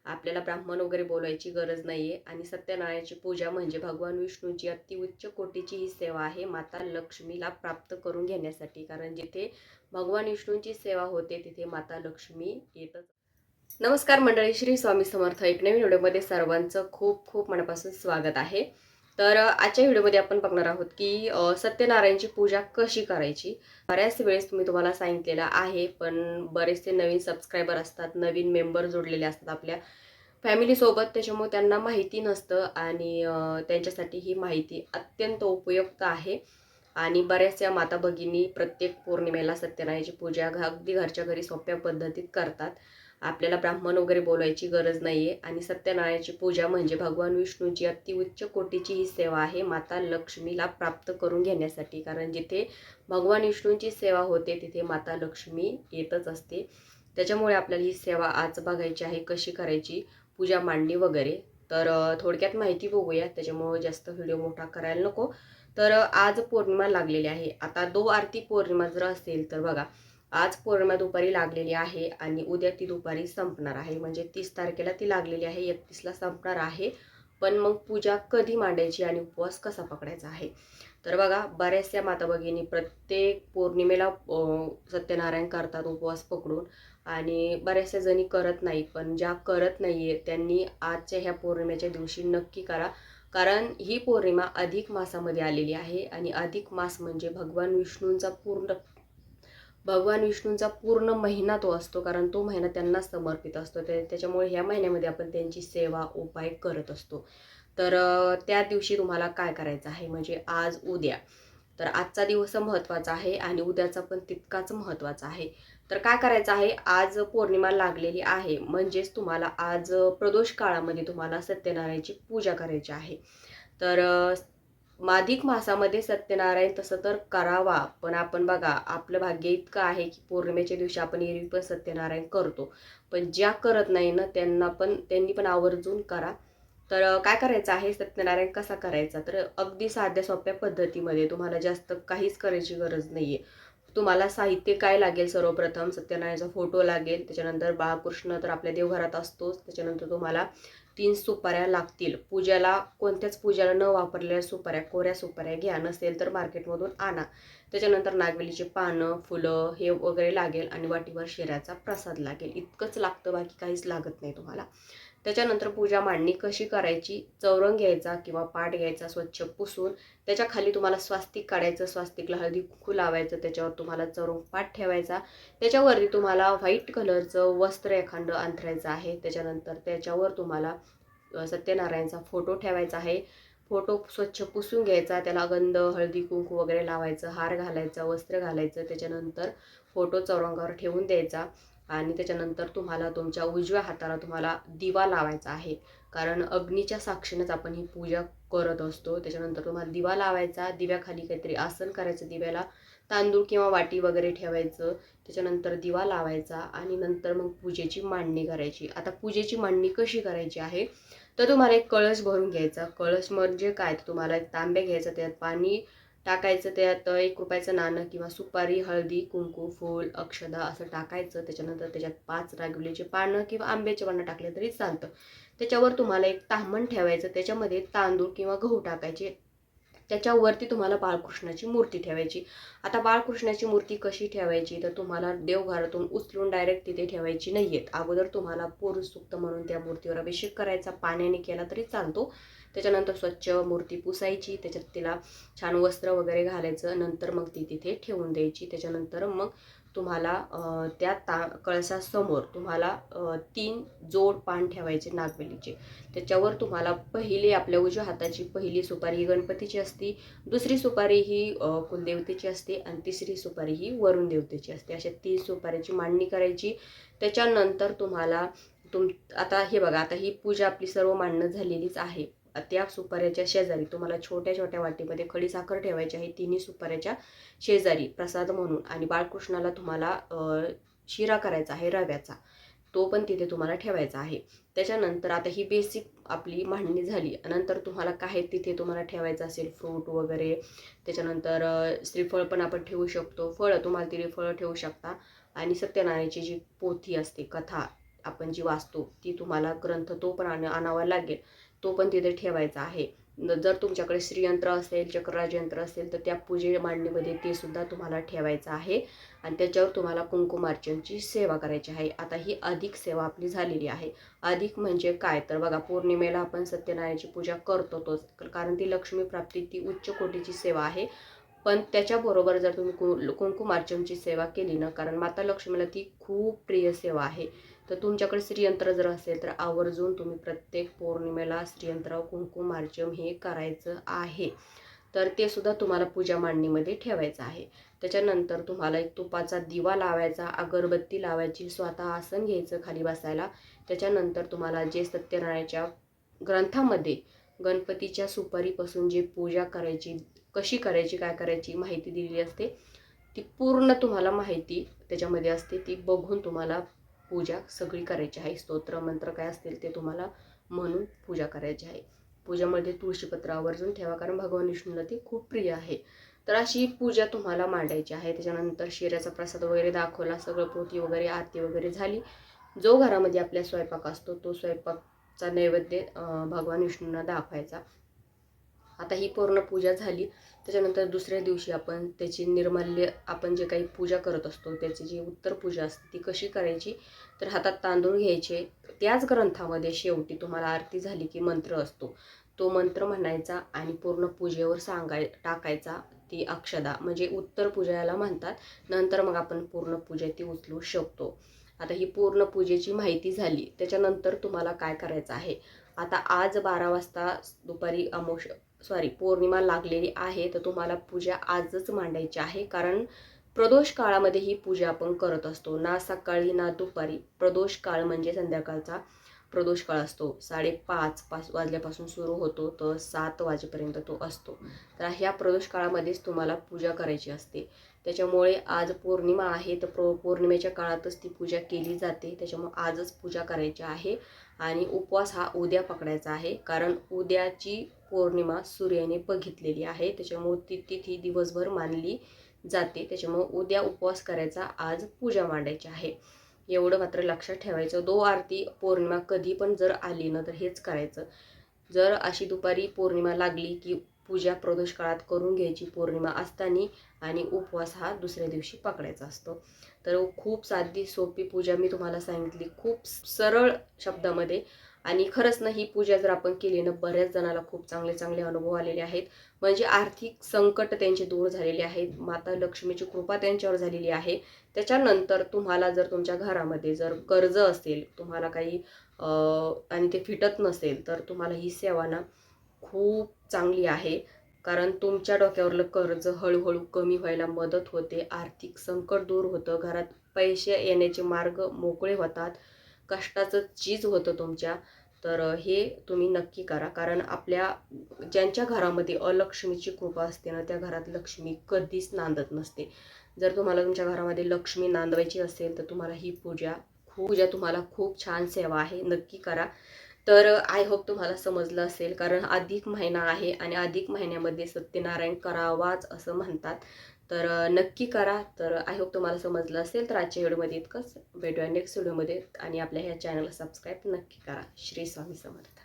आपल्याला ब्राह्मण वगैरे बोलायची गरज नाहीये आणि सत्यनारायणाची पूजा म्हणजे भगवान विष्णूची अतिउच्च कोटीची ही सेवा आहे माता लक्ष्मीला प्राप्त करून घेण्यासाठी. कारण जिथे भगवान विष्णूंची सेवा होते तिथे माता लक्ष्मी येतच. नमस्कार मंडळी, श्री स्वामी समर्थ. एक नवीन व्हिडिओमध्ये सर्वांचं खूप खूप मनापासून स्वागत आहे. तर आजच्या व्हिडिओमध्ये आपण बघणार आहोत की सत्यनारायणची पूजा कशी करायची. बऱ्याच वेळेस तुम्हाला सांगितलेलं आहे, पण बरेचसे नवीन सबस्क्रायबर असतात, नवीन मेंबर जोडलेले असतात आपल्या फॅमिलीसोबत, त्याच्यामुळे त्यांना माहिती नसतं आणि त्यांच्यासाठी ही माहिती अत्यंत उपयुक्त आहे. आणि बऱ्याचशा माता भगिनी प्रत्येक पौर्णिमेला सत्यनारायणाची पूजा अगदी घरच्या घरी सोप्या पद्धतीत करतात. आपल्याला ब्राह्मण वगैरे बोलायची गरज नाहीये आणि सत्यनारायणाची पूजा म्हणजे भगवान विष्णूची अतिउच्च कोटीची ही सेवा आहे माता लक्ष्मीला प्राप्त करून घेण्यासाठी. कारण जिथे भगवान विष्णूंची सेवा होते तिथे माता लक्ष्मी येतच असते. त्याच्यामुळे आपल्याला ही सेवा आज बघायची आहे, कशी करायची, पूजा मांडणी वगैरे. तर थोडक्यात माहिती बघूया, त्याच्यामुळे जास्त व्हिडिओ मोठा करायला नको. तर आज पौर्णिमा लागलेली आहे. आता आरती पौर्णिमा जर असेल तर बघा, आज पौर्णिमा दुपारी लागलेली आहे आणि उद्या ती दुपारी संपणार आहे. म्हणजे 30 तारखेला ती लागलेली आहे, 31ला संपणार आहे. पण मग पूजा कधी मांडायची आणि उपवास कसा पकडायचा आहे. तर बघा, बऱ्याचशा माता भगिनी प्रत्येक पौर्णिमेला सत्यनारायण करतात उपवास पकडून आणि बऱ्याचशा जणी करत नाही. पण ज्या करत नाहीये त्यांनी आजच्या ह्या पौर्णिमेच्या दिवशी नक्की करा. कारण ही पौर्णिमा अधिक मासामध्ये आलेली आहे आणि अधिक मास म्हणजे भगवान विष्णूंचा पूर्ण महिना तो असतो. कारण तो महिना त्यांना समर्पित असतो. त्याच्यामुळे ह्या महिन्यामध्ये आपण त्यांची सेवा उपाय करत असतो. तर त्या दिवशी तुम्हाला काय करायचं आहे, म्हणजे आज उद्या, तर आजचा दिवस महत्त्वाचा आहे आणि उद्याचा पण तितकाच महत्त्वाचा आहे. तर काय करायचं आहे, आज पौर्णिमा लागलेली आहे म्हणजेच तुम्हाला आज प्रदोष काळामध्ये तुम्हाला सत्यनारायणाची पूजा करायची आहे. तर अधिक मासामध्ये सत्यनारायण तसं तर करावा, पण आपण बघा, आपलं भाग्य इतकं आहे की पौर्णिमेच्या दिवशी आपण एरवी पण सत्यनारायण करतो. पण ज्या करत नाही ना त्यांनी पण आवर्जून करा. तर काय करायचं आहे, सत्यनारायण कसा करायचा, तर अगदी साध्या सोप्या पद्धतीमध्ये, तुम्हाला जास्त काहीच करायची गरज नाहीये. तुम्हाला साहित्य काय लागेल, सर्वप्रथम सत्यनारायणाचा फोटो लागेल, त्याच्यानंतर बाळकृष्ण तर आपल्या देवघरात असतोच, त्याच्यानंतर तुम्हाला 3 सुपाऱ्या लागतील. पूजाला कोणत्याच पूजाला न वापरलेल्या सुपाऱ्या, कोऱ्या सुपाऱ्या घ्या, नसेल तर मार्केटमधून आणा. त्याच्यानंतर नागवेलीची पानं, फुलं हे वगैरे लागेल आणि वाटीभर शिऱ्याचा प्रसाद लागेल. इतकंच लागतं, बाकी काहीच लागत नाही तुम्हाला. त्याच्यानंतर पूजा मांडणी कशी करायची, चौरंग घ्यायचा किंवा पाट घ्यायचा स्वच्छ पुसून, त्याच्या खाली तुम्हाला स्वास्तिक काढायचं, स्वास्तिकला हळदी कुंकू लावायचं, त्याच्यावर तुम्हाला चौरंग पाट ठेवायचा, त्याच्यावरती तुम्हाला व्हाईट कलरचं वस्त्र एखादं अंथरायचं आहे. त्याच्यानंतर त्याच्यावर तुम्हाला सत्यनारायणचा फोटो ठेवायचा आहे. फोटो स्वच्छ पुसून घ्यायचा, त्याला गंध, हळदी कुंकू वगैरे लावायचं, हार घालायचा, वस्त्र घालायचं, त्याच्यानंतर फोटो चौरंगावर ठेवून द्यायचा. आणि त्याच्यानंतर तुम्हाला तुमच्या उजव्या हाताला तुम्हाला दिवा लावायचा आहे. कारण अग्नीच्या साक्षीनेच आपण ही पूजा करत असतो. त्याच्यानंतर तुम्हाला दिवा लावायचा, दिव्याखाली काहीतरी आसन करायचं, दिव्याला तांदूळ किंवा वाटी वगैरे ठेवायचं, त्याच्यानंतर दिवा लावायचा आणि नंतर मग पूजेची मांडणी करायची. आता पूजेची मांडणी कशी करायची आहे, तर तुम्हाला एक कळश भरून घ्यायचा. कळश म्हणजे काय, तर तुम्हाला एक तांब्या घ्यायचा, त्यात पाणी टाकायचं, त्यात 1 रुपयाचं नाणं किंवा सुपारी, हळदी कुंकू, फूल, अक्षदा असं टाकायचं. त्याच्यानंतर त्याच्यात 5 रागविलीची पानं किंवा आंब्याची पानं टाकले तरी चालतं. त्याच्यावर तुम्हाला एक ताम्हण ठेवायचं, त्याच्यामध्ये तांदूळ किंवा गहू टाकायचे. त्याच्यावरती तुम्हाला बाळकृष्णाची मूर्ती ठेवायची. आता बाळकृष्णाची मूर्ती कशी ठेवायची, तर तुम्हाला देवघरातून उचलून डायरेक्ट तिथे ठेवायची नाहीये. अगोदर तुम्हाला पुरुष सूक्त म्हणून त्या मूर्तीवर अभिषेक करायचा, पाण्याने केला तरी चालतो. त्याच्यानंतर स्वच्छ मूर्ती पुसायची, त्याच्यात तिला छान वस्त्र वगैरे घालायचं, नंतर मग ती तिथे ठेवून द्यायची. त्याच्यानंतर मग तुम्हाला त्या कळसासमोर तुम्हाला 3 जोड पान ठेवायचे नागवेलीचे. त्याच्यावर तुम्हाला आपल्या उजव्या हाताची पहिली सुपारी ही गणपतीची असते, दुसरी सुपारी ही कुलदेवतेची असते आणि तिसरी सुपारी ही वरुण देवतेची असते. अशा 3 सुपारीची मांडणी करायची. त्याच्यानंतर तुम्हाला आता हे बघा, आता ही पूजा आपली सर्व मांडणं झालेलीच आहे. त्या सुपाऱ्याच्या शेजारी तुम्हाला छोट्या छोट्या वाटीमध्ये खडी साखर ठेवायची आहे, 3 सुपाऱ्याच्या शेजारी प्रसाद म्हणून. आणि बाळकृष्णाला तुम्हाला शिरा करायचा आहे रव्याचा, तो पण तिथे तुम्हाला ठेवायचा आहे. त्याच्यानंतर आता ही बेसिक आपली मांडणी झाली. नंतर तुम्हाला काय तिथे तुम्हाला ठेवायचं असेल, फ्रूट वगैरे, त्याच्यानंतर श्रीफळ पण आपण ठेवू शकतो, फळं तुम्हाला तिथे फळं ठेवू शकता. आणि सत्यनारायणाची जी पोथी असते, कथा, आपण जी वाचतो ती तुम्हाला ग्रंथ तो पण आणावा लागेल, तो पण तिथे ठेवायचा आहे. जर तुमच्याकडे श्रीयंत्र असेल, चक्रराज यंत्र असेल तर त्या पूजे मांडणीमध्ये ते सुद्धा तुम्हाला ठेवायचं आहे आणि त्याच्यावर तुम्हाला कुंकुमार्चनची सेवा करायची आहे. आता ही अधिक सेवा आपली झालेली आहे. अधिक म्हणजे काय तर बघा, पौर्णिमेला आपण सत्यनारायणाची पूजा करतोच, कारण ती लक्ष्मी प्राप्ती ती उच्च कोटीची सेवा आहे. पण त्याच्याबरोबर जर तुम्ही कुंकुमार्चनची सेवा केली ना, कारण माता लक्ष्मीला ती खूप प्रिय सेवा आहे. तर तुमच्याकडे श्रीयंत्र जर असेल तर आवर्जून तुम्ही प्रत्येक पौर्णिमेला श्रीयंत्र कुंकुमार्चन हे करायचं आहे. तर ते सुद्धा तुम्हाला पूजा मांडणीमध्ये ठेवायचं आहे. त्याच्यानंतर तुम्हाला एक तुपाचा दिवा लावायचा, अगरबत्ती लावायची, स्वतः आसन घ्यायचं खाली बसायला. त्याच्यानंतर तुम्हाला जे सत्यनारायणाच्या ग्रंथामध्ये गणपतीच्या सुपारीपासून जी पूजा करायची, कशी करायची, काय करायची माहिती दिलेली असते, ती पूर्ण तुम्हाला माहिती त्याच्यामध्ये असते. ती बघून तुम्हाला पूजा सगळी करायची आहे. स्तोत्र मंत्र काय असतील ते तुम्हाला म्हणून पूजा करायची आहे. पूजेमध्ये तुळशीपत्र आवर्जून ठेवा, कारण भगवान विष्णूला ती खूप प्रिय आहे. तर अशी पूजा तुम्हाला मांडायची आहे. त्याच्यानंतर शिऱ्याचा प्रसाद वगैरे दाखवला, सगळं पोथी वगैरे आरती वगैरे झाली. जो घरामध्ये आपल्या स्वयंपाक असतो तो स्वयंपाकचा नैवेद्य भगवान विष्णूंना दाखवायचा. आता ही पूर्ण पूजा झाली. त्याच्यानंतर दुसऱ्या दिवशी आपण त्याची निर्माल्य, आपण जे काही पूजा करत असतो त्याची जी उत्तर पूजा असते ती कशी करायची, तर हातात तांदूळ घ्यायचे. त्याच ग्रंथामध्ये शेवटी तुम्हाला आरती झाली की मंत्र असतो, तो मंत्र म्हणायचा आणि पूर्ण पूजेवर टाकायचा ती अक्षदा, म्हणजे उत्तर पूजा याला म्हणतात. नंतर मग आपण पूर्ण पूजा ती उचलू शकतो. आता ही पूर्ण पूजेची माहिती झाली. त्याच्यानंतर तुम्हाला काय करायचं आहे, आता आज 12 वाजता दुपारी पौर्णिमा लागलेली आहे, तर तुम्हाला पूजा आजच मांडायची आहे. कारण प्रदोष काळामध्ये ही पूजा आपण करत असतो, ना सकाळी ना दुपारी. प्रदोष काळ म्हणजे संध्याकाळचा प्रदोष काळ असतो. 5:30 वाजल्यापासून सुरू होतो तर 7 वाजेपर्यंत तो असतो. तर ह्या प्रदोष काळामध्येच तुम्हाला पूजा करायची असते. त्याच्यामुळे आज पौर्णिमा आहे, तर पौर्णिमेच्या काळातच ती पूजा केली जाते. त्याच्यामुळे आजच पूजा करायची आहे आणि उपवास हा उद्या पकडायचा आहे, कारण उद्याची पौर्णिमा सूर्याने बघितलेली आहे. त्याच्यामुळे ती तिथी दिवसभर मानली जाते. त्याच्यामुळे उद्या उपवास करायचा, आज पूजा मांडायची आहे. एवढं मात्र लक्षात ठेवायचं. आरती पौर्णिमा कधी पण जर आली ना तर हेच करायचं. जर अशी दुपारी पौर्णिमा लागली की पूजा प्रदोष काळात करून घ्यायची पौर्णिमा असताना, आणि उपवास हा दुसऱ्या दिवशी पकडायचा असतो. तर खूप साधी सोपी पूजा मी तुम्हाला सांगितली, खूप सरळ शब्दामध्ये. आणि खरंच ना, ही पूजा जर आपण केली ना, बऱ्याच जणाला खूप चांगले चांगले अनुभव आलेले आहेत. म्हणजे आर्थिक संकट त्यांचे दूर झालेले आहेत, माता लक्ष्मीची कृपा त्यांच्यावर झालेली आहे. त्याच्यानंतर तुम्हाला जर तुमच्या घरामध्ये जर कर्ज असेल, तुम्हाला काही आणि ते फिटत नसेल, तर तुम्हाला ही सेवा ना खूप चांगली आहे. कारण तुमच्या डोक्यावरलं कर्ज हळूहळू कमी व्हायला मदत होते, आर्थिक संकट दूर होतं, घरात पैसे येण्याचे मार्ग मोकळे होतात, कष्टाचं चीज होतं तुमच्या. तर हे तुम्ही नक्की करा, कारण ज्यांच्या घरामध्ये अलक्ष्मीची कृपा असते ना, त्या घरात लक्ष्मी कधीच नांदत नसते. जर तुम्हाला तुमच्या घरामध्ये लक्ष्मी नांदवायची असेल तर तुम्हाला ही पूजा तुम्हाला खूप छान सेवा आहे, नक्की करा. तर आय होप तुम्हाला समजलं असेल, कारण अधिक महिना आहे आणि अधिक महिन्यामध्ये सत्यनारायण करावाच असं म्हणतात. तर नक्की करा. तर आय होप तुम्हाला समजलं असेल. तर आजच्या व्हिडिओमध्ये इतकंच. भेटूया नेक्स्ट व्हिडिओमध्ये, आणि आपल्या ह्या चॅनलला सबस्क्राईब नक्की करा. श्री स्वामी समर्थ.